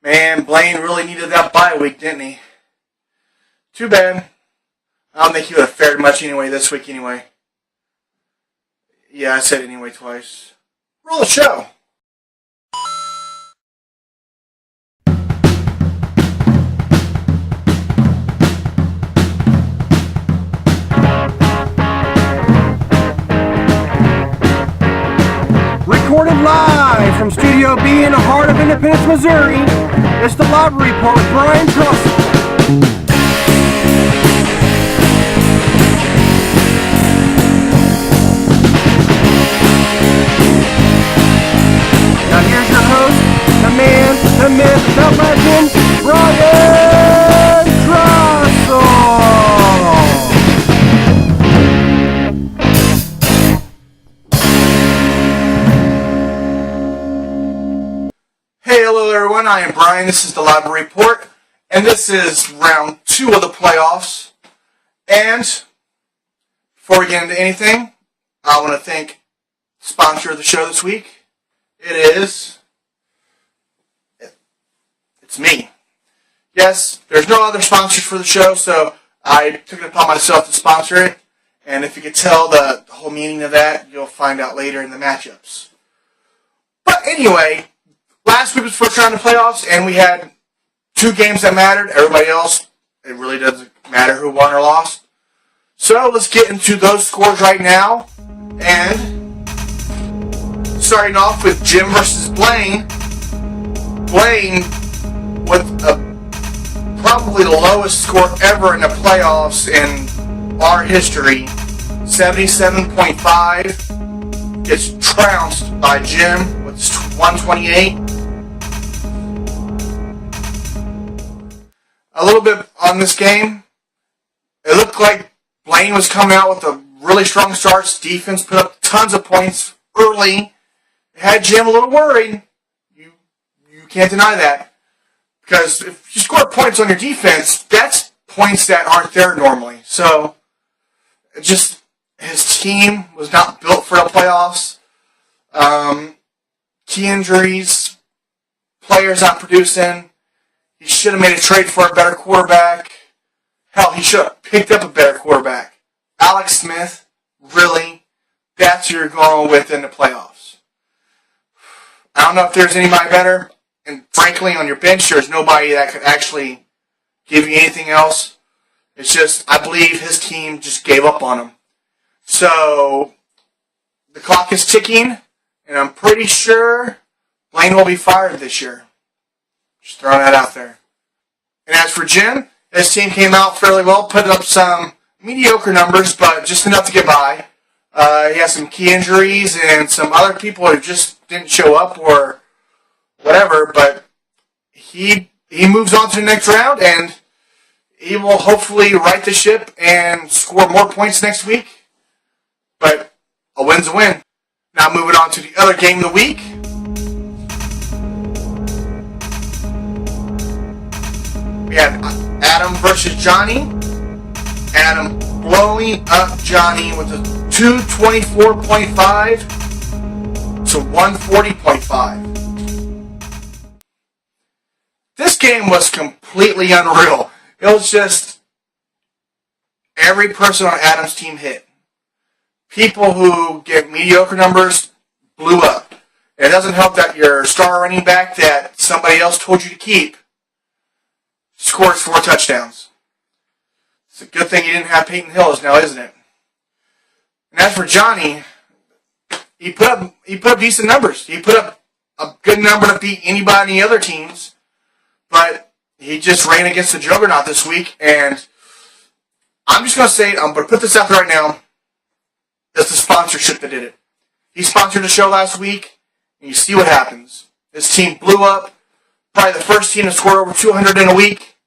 Man, Blaine really needed that bye week, didn't he? Too bad. I don't think he would have fared much anyway this week anyway. Yeah, I said anyway twice. Roll the show. Recorded live from Studio B in the heart of Independence, Missouri, it's the Library Report with Brian Trussell. Now here's your host, the man, the myth, the legend, Brian Trussell. Hey, hello everyone, I am Brian, this is the Library Report, and this is round 2 of the playoffs. And before we get into anything, I want to thank the sponsor of the show this week. It's me. Yes, there's no other sponsors for the show, so I took it upon myself to sponsor it, and if you could tell the whole meaning of that, you'll find out later in the matchups. But anyway, last week was first round of playoffs, and we had 2 games that mattered. Everybody else, it really doesn't matter who won or lost. So let's get into those scores right now. And starting off with Jim versus Blaine. Blaine with probably the lowest score ever in the playoffs in our history, 77.5. Gets trounced by Jim with 128. A little bit on this game, it looked like Blaine was coming out with a really strong start. Defense put up tons of points early. It had Jim a little worried. You can't deny that. Because if you score points on your defense, that's points that aren't there normally. So, his team was not built for the playoffs. Key injuries, players not producing. He should have made a trade for a better quarterback. Hell, he should have picked up a better quarterback. Alex Smith, really? That's who you're going with in the playoffs. I don't know if there's anybody better. And frankly, on your bench, there's nobody that could actually give you anything else. It's just, I believe his team just gave up on him. So, the clock is ticking, and I'm pretty sure Blaine will be fired this year. Just throwing that out there. And as for Jim, his team came out fairly well, put up some mediocre numbers, but just enough to get by. He has some key injuries and some other people who just didn't show up or whatever, but he moves on to the next round, and he will hopefully right the ship and score more points next week. But a win's a win. Now moving on to the other game of the week. We had Adam versus Johnny. Adam blowing up Johnny with a 224.5 to 140.5. This game was completely unreal. It was just every person on Adam's team hit. People who get mediocre numbers blew up. It doesn't help that your star running back that somebody else told you to keep scores 4 touchdowns. It's a good thing you didn't have Peyton Hillis now, isn't it? And as for Johnny, he put up decent numbers. He put up a good number to beat anybody on the other teams, but he just ran against the juggernaut this week, and I'm just going to say, I'm going to put this out there right now, it's the sponsorship that did it. He sponsored the show last week, and you see what happens. His team blew up, probably the first team to score over 200 in a week.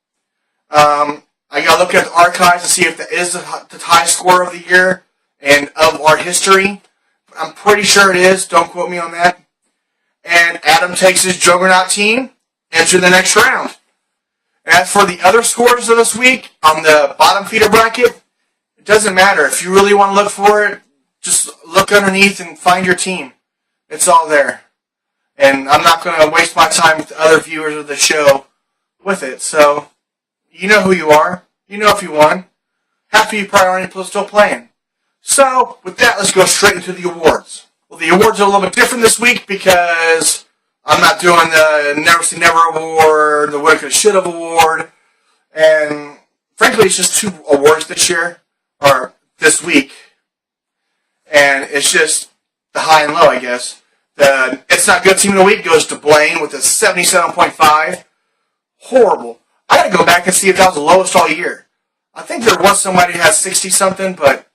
I got to look at the archives to see if that is the high score of the year and of our history. I'm pretty sure it is. Don't quote me on that. And Adam takes his juggernaut team into the next round. As for the other scores of this week on the bottom feeder bracket, it doesn't matter. If you really want to look for it, just look underneath and find your team. It's all there. And I'm not going to waste my time with other viewers of the show with it. So, you know who you are. You know if you won. Half of you probably aren't still playing. So, with that, let's go straight into the awards. Well, the awards are a little bit different this week because I'm not doing the Never Say Never award, the Woulda Coulda Shoulda award, and frankly, it's just 2 awards this year, or this week, and it's just the high and low, I guess. The It's Not Good Team of the Week goes to Blaine with a 77.5. Horrible. I got to go back and see if that was the lowest all year. I think there was somebody who had 60-something, but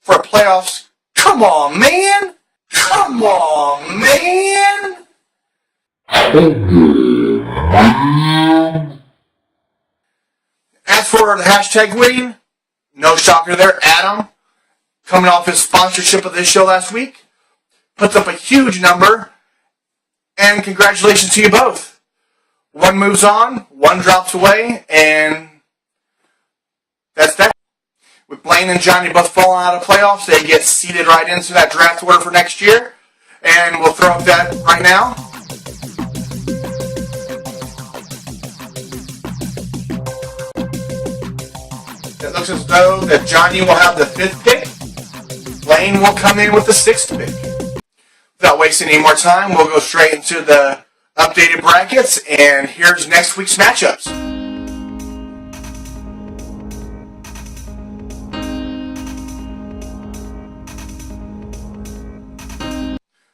for playoffs, come on, man! Come on, man! As for the hashtag winning, no shocker there. Adam, coming off his sponsorship of this show last week, puts up a huge number, and congratulations to you both. One moves on, one drops away, and that's that. With Blaine and Johnny both falling out of playoffs, they get seeded right into that draft order for next year. And we'll throw up that right now. It looks as though that Johnny will have the 5th pick. Blaine will come in with the 6th pick. Without wasting any more time, we'll go straight into the updated brackets. And here's next week's matchups.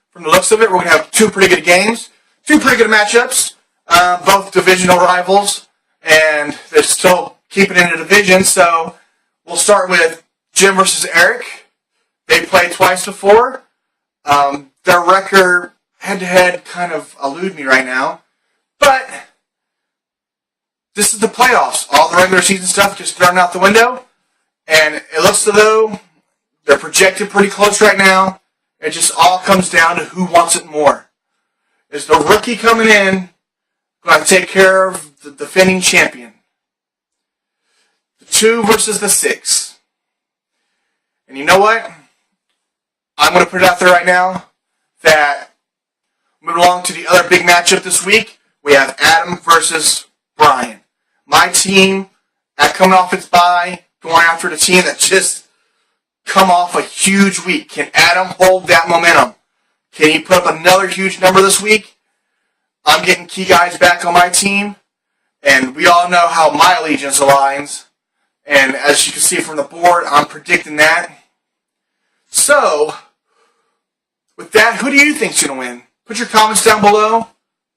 From the looks of it, we're going to have 2 pretty good games, 2 pretty good matchups, both divisional rivals, and they're still keeping it in a division. So we'll start with Jim versus Eric. They played twice before. Their record head-to-head kind of elude me right now, but this is the playoffs. All the regular season stuff just thrown out the window, and it looks as though they're projected pretty close right now. It just all comes down to who wants it more. Is the rookie coming in going to take care of the defending champion? The 2 versus the 6. And you know what? I'm going to put it out there right now that moving along to the other big matchup this week, we have Adam versus Brian. My team, coming off its bye, going after the team that just come off a huge week. Can Adam hold that momentum? Can he put up another huge number this week? I'm getting key guys back on my team, and we all know how my allegiance aligns. And as you can see from the board, I'm predicting that. So, with that, who do you think's going to win? Put your comments down below.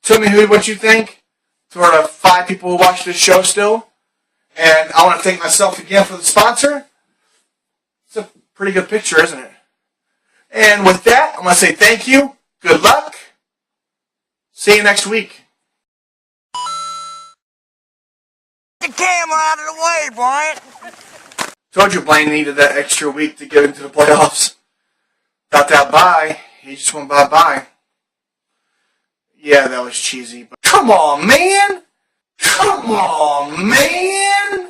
Tell me what you think. To our 5 people who watch this show still. And I want to thank myself again for the sponsor. It's a pretty good picture, isn't it? And with that, I want to say thank you. Good luck. See you next week. Get the camera out of the way, Brian. Told you Blaine needed that extra week to get into the playoffs. Without that bye, he just went bye-bye. Yeah, that was cheesy. But come on, man! Come on, man!